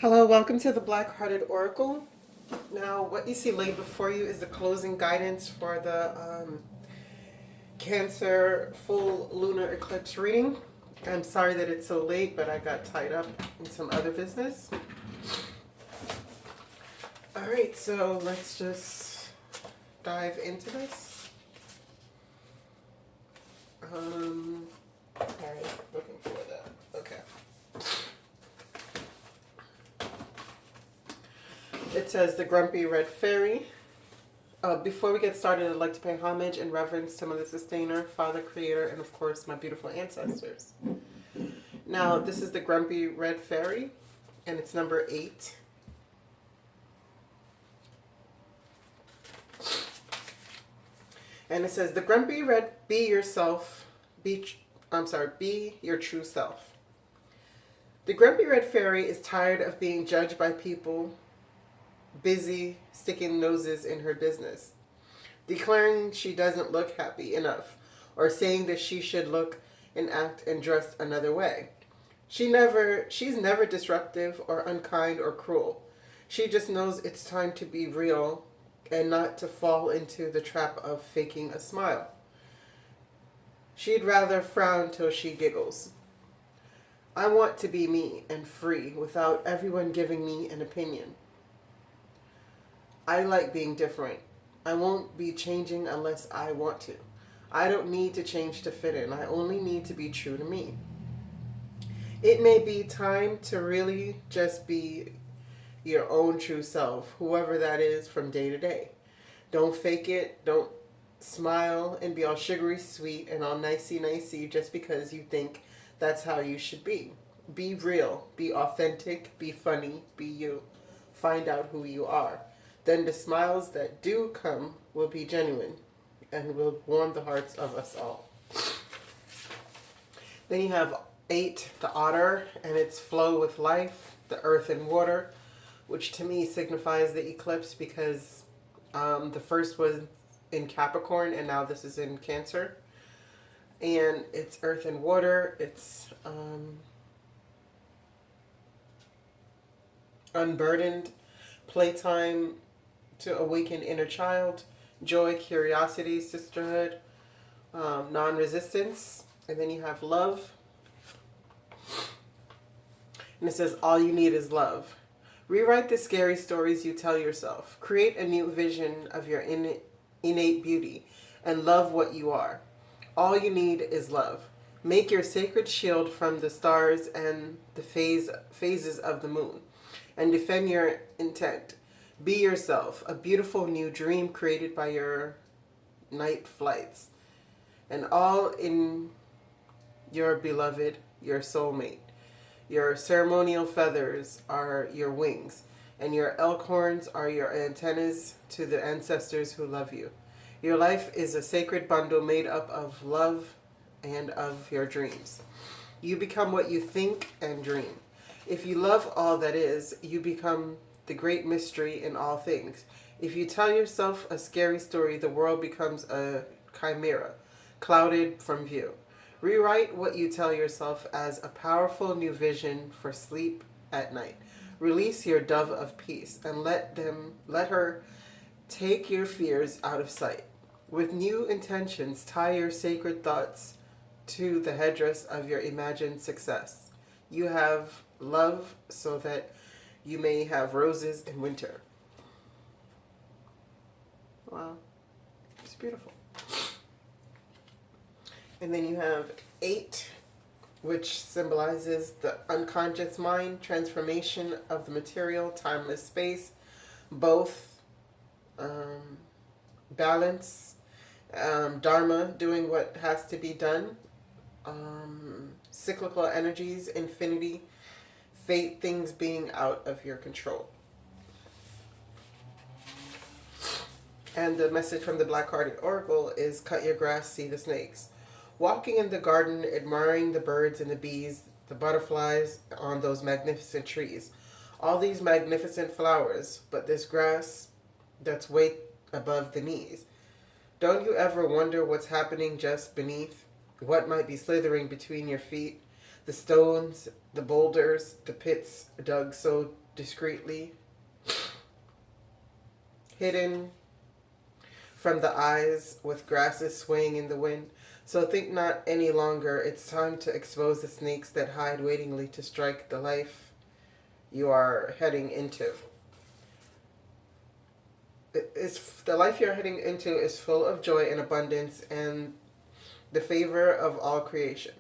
Hello, welcome to the Black Hearted Oracle. Now, what you see laid before you is the closing guidance for the Cancer full lunar eclipse reading. I'm sorry that it's so late, but I got tied up in some other business. All right, so let's just dive into this. All right, looking for that. Okay. It says the Grumpy Red Fairy. Before we get started, I'd like to pay homage and reverence to Mother Sustainer, Father Creator, and of course my beautiful ancestors. Now, this is the Grumpy Red Fairy, and it's number 8. And it says, the Grumpy Red, be yourself, be your true self. The Grumpy Red Fairy is tired of being judged by people busy sticking noses in her business, declaring she doesn't look happy enough, or saying that she should look and act and dress another way. She's never disruptive or unkind or cruel. She just knows it's time to be real and not to fall into the trap of faking a smile. She'd rather frown till she giggles. I want to be me and free without everyone giving me an opinion. I like being different. I won't be changing unless I want to. I don't need to change to fit in. I only need to be true to me. It may be time to really just be your own true self, whoever that is, from day to day. Don't fake it. Don't smile and be all sugary sweet and all nicey just because you think that's how you should be. Be real. Be authentic. Be funny. Be you. Find out who you are. Then the smiles that do come will be genuine and will warm the hearts of us all. Then you have 8, the otter, and its flow with life, the earth and water, which to me signifies the eclipse because the first was in Capricorn and now this is in Cancer. And it's earth and water. It's unburdened, playtime to awaken inner child, joy, curiosity, sisterhood, non-resistance. And then you have love. And it says, all you need is love. Rewrite the scary stories you tell yourself. Create a new vision of your innate beauty and love what you are. All you need is love. Make your sacred shield from the stars and the phases of the moon. And defend your intent. Be yourself, a beautiful new dream created by your night flights. And all in your beloved, your soulmate. Your ceremonial feathers are your wings, and your elk horns are your antennas to the ancestors who love you. Your life is a sacred bundle made up of love and of your dreams. You become what you think and dream. If you love all that is, you become the great mystery in all things. If you tell yourself a scary story, the world becomes a chimera, clouded from view. Rewrite what you tell yourself as a powerful new vision for sleep at night. Release your dove of peace and let her take your fears out of sight. With new intentions, tie your sacred thoughts to the headdress of your imagined success. You have love so that you may have roses in winter. Wow, it's beautiful. And then you have 8, which symbolizes the unconscious mind, transformation of the material, timeless space, both balance, dharma, doing what has to be done, cyclical energies, infinity, fate, things being out of your control. And the message from the Black Hearted Oracle is cut your grass, see the snakes. Walking in the garden, admiring the birds and the bees, the butterflies on those magnificent trees. All these magnificent flowers, but this grass that's way above the knees. Don't you ever wonder what's happening just beneath? What might be slithering between your feet? The stones, the boulders, the pits dug so discreetly, hidden from the eyes with grasses swaying in the wind. So think not any longer. It's time to expose the snakes that hide waitingly to strike the life you are heading into. The life you're heading into is full of joy and abundance and the favor of all creation.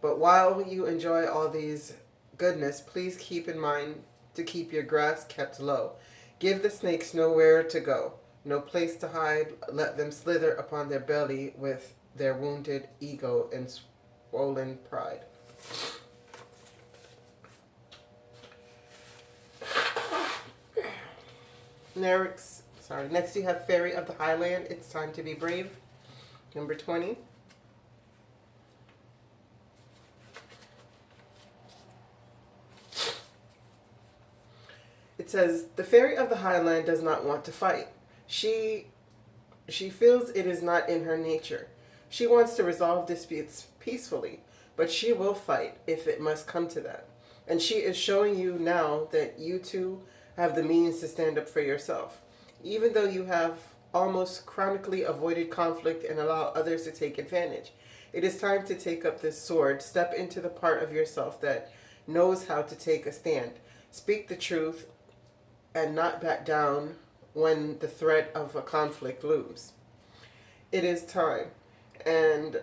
But while you enjoy all these goodness, please keep in mind to keep your grass kept low. Give the snakes nowhere to go, no place to hide. Let them slither upon their belly with their wounded ego and swollen pride. Next you have Fairy of the Highland. It's time to be brave. Number 20. It says, the Fairy of the Highland does not want to fight. She feels it is not in her nature. She wants to resolve disputes peacefully, but she will fight if it must come to that. And she is showing you now that you too have the means to stand up for yourself. Even though you have almost chronically avoided conflict and allow others to take advantage, it is time to take up this sword, step into the part of yourself that knows how to take a stand, speak the truth, and not back down when the threat of a conflict looms. It is time, and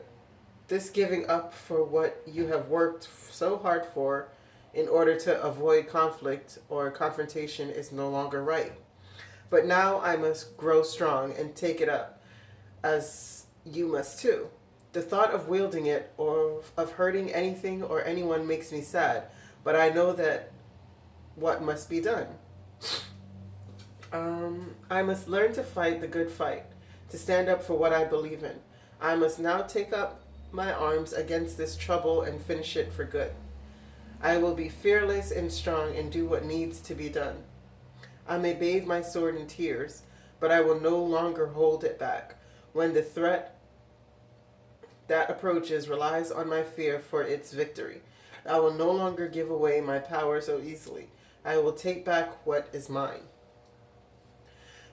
this giving up for what you have worked so hard for in order to avoid conflict or confrontation is no longer right. But now I must grow strong and take it up, as you must too. The thought of wielding it or of hurting anything or anyone makes me sad, but I know that what must be done. I must learn to fight the good fight, to stand up for what I believe in. I must now take up my arms against this trouble and finish it for good. I will be fearless and strong and do what needs to be done. I may bathe my sword in tears, but I will no longer hold it back. When the threat that approaches relies on my fear for its victory, I will no longer give away my power so easily. I will take back what is mine.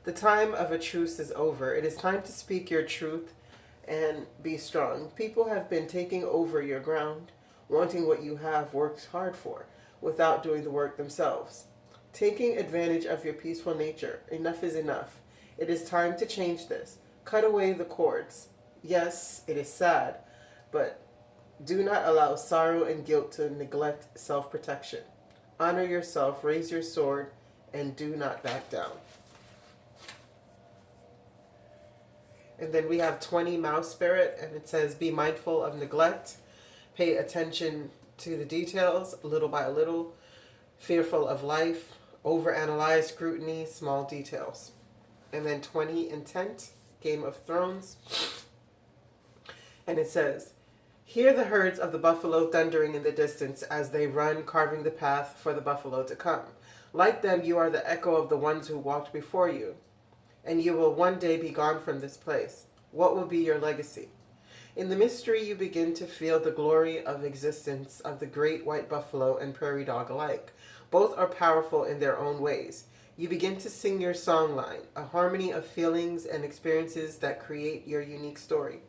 The time of a truce is over. It is time to speak your truth and be strong. People have been taking over your ground, wanting what you have worked hard for, without doing the work themselves. Taking advantage of your peaceful nature. Enough is enough. It is time to change this. Cut away the cords. Yes, it is sad, but do not allow sorrow and guilt to neglect self-protection. Honor yourself, raise your sword, and do not back down. And then we have 20 Mouse Spirit, and it says, be mindful of neglect. Pay attention to the details, little by little. Fearful of life. Overanalyze, scrutiny, small details. And then 20 Intent, Game of Thrones. And it says, hear the herds of the buffalo thundering in the distance as they run, carving the path for the buffalo to come. Like them, you are the echo of the ones who walked before you, and you will one day be gone from this place. What will be your legacy? In the mystery, you begin to feel the glory of existence of the great white buffalo and prairie dog alike. Both are powerful in their own ways. You begin to sing your song line, a harmony of feelings and experiences that create your unique story.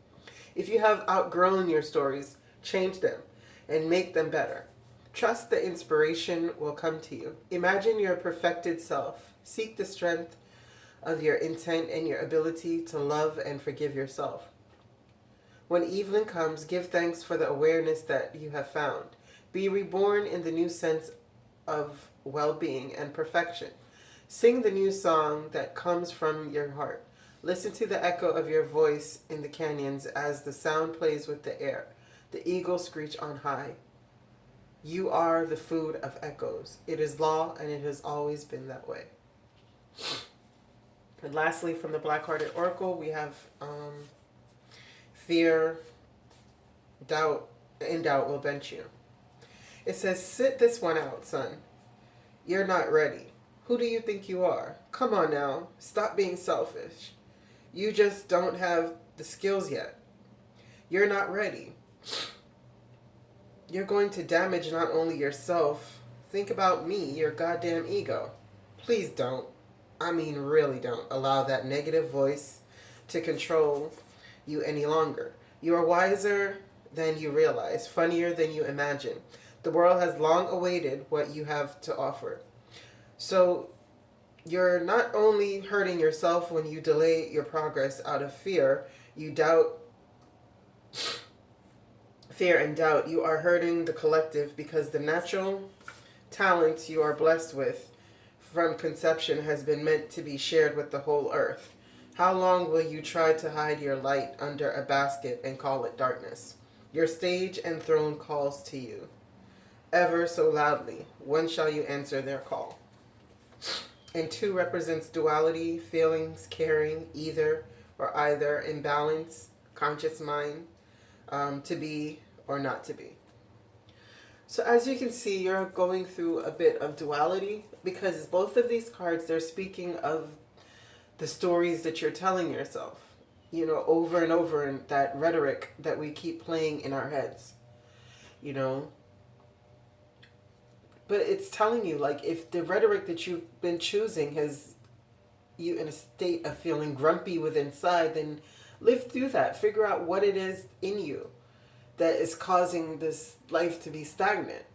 If you have outgrown your stories, change them and make them better. Trust the inspiration will come to you. Imagine your perfected self. Seek the strength of your intent and your ability to love and forgive yourself. When evening comes, give thanks for the awareness that you have found. Be reborn in the new sense of well-being and perfection. Sing the new song that comes from your heart. Listen to the echo of your voice in the canyons as the sound plays with the air. The eagles screech on high. You are the food of echoes. It is law, and it has always been that way. And lastly, from the Black-Hearted Oracle, we have fear, doubt, and doubt will bench you. It says, sit this one out, son. You're not ready. Who do you think you are? Come on now. Stop being selfish. You just don't have the skills yet. You're not ready. You're going to damage not only yourself. think about me, your goddamn ego. Please don't. I mean, really don't allow that negative voice to control you any longer. You are wiser than you realize, funnier than you imagine. The world has long awaited what you have to offer. So you're not only hurting yourself when you delay your progress out of fear, you doubt, fear and doubt, you are hurting the collective because the natural talents you are blessed with from conception has been meant to be shared with the whole earth. How long will you try to hide your light under a basket and call it darkness? Your stage and throne calls to you, ever so loudly. When shall you answer their call? And 2 represents duality, feelings, caring, either or either, imbalance, conscious mind, to be or not to be. So as you can see, you're going through a bit of duality because both of these cards, they're speaking of the stories that you're telling yourself, over and over, in that rhetoric that we keep playing in our heads, But it's telling you, like, if the rhetoric that you've been choosing has you in a state of feeling grumpy with inside, then live through that. Figure out what it is in you that is causing this life to be stagnant,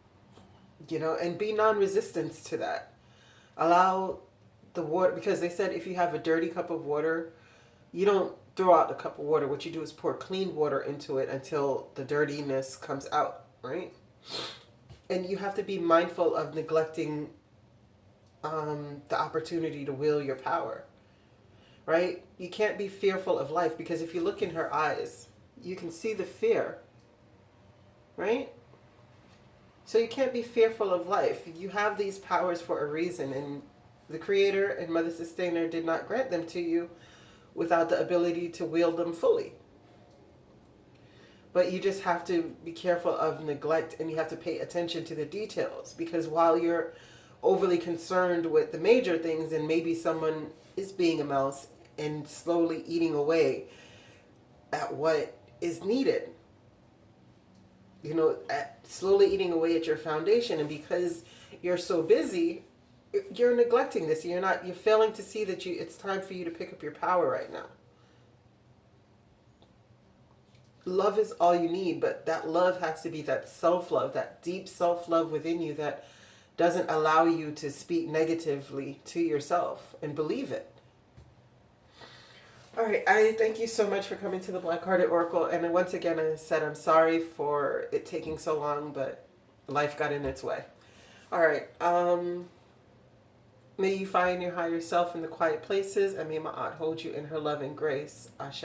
and be non-resistant to that. Allow the water, because they said if you have a dirty cup of water, you don't throw out the cup of water. What you do is pour clean water into it until the dirtiness comes out, right? And you have to be mindful of neglecting the opportunity to wield your power, right? You can't be fearful of life, because if you look in her eyes, you can see the fear, right? So you can't be fearful of life. You have these powers for a reason, and the Creator and Mother Sustainer did not grant them to you without the ability to wield them fully. But you just have to be careful of neglect, and you have to pay attention to the details, because while you're overly concerned with the major things, and maybe someone is being a mouse and slowly eating away at what is needed, slowly eating away at your foundation. And because you're so busy, you're neglecting this. You're failing to see that it's time for you to pick up your power right now. Love is all you need, but that love has to be that self-love, that deep self-love within you that doesn't allow you to speak negatively to yourself, and believe it. All right, I thank you so much for coming to the Black Hearted Oracle. And once again, I said I'm sorry for it taking so long, but life got in its way. All right, may you find your higher self in the quiet places, and may Ma'at hold you in her love and grace. Ashe.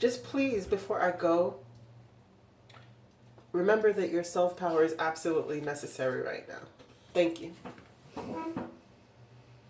Just please, before I go, remember that your self-power is absolutely necessary right now. Thank you.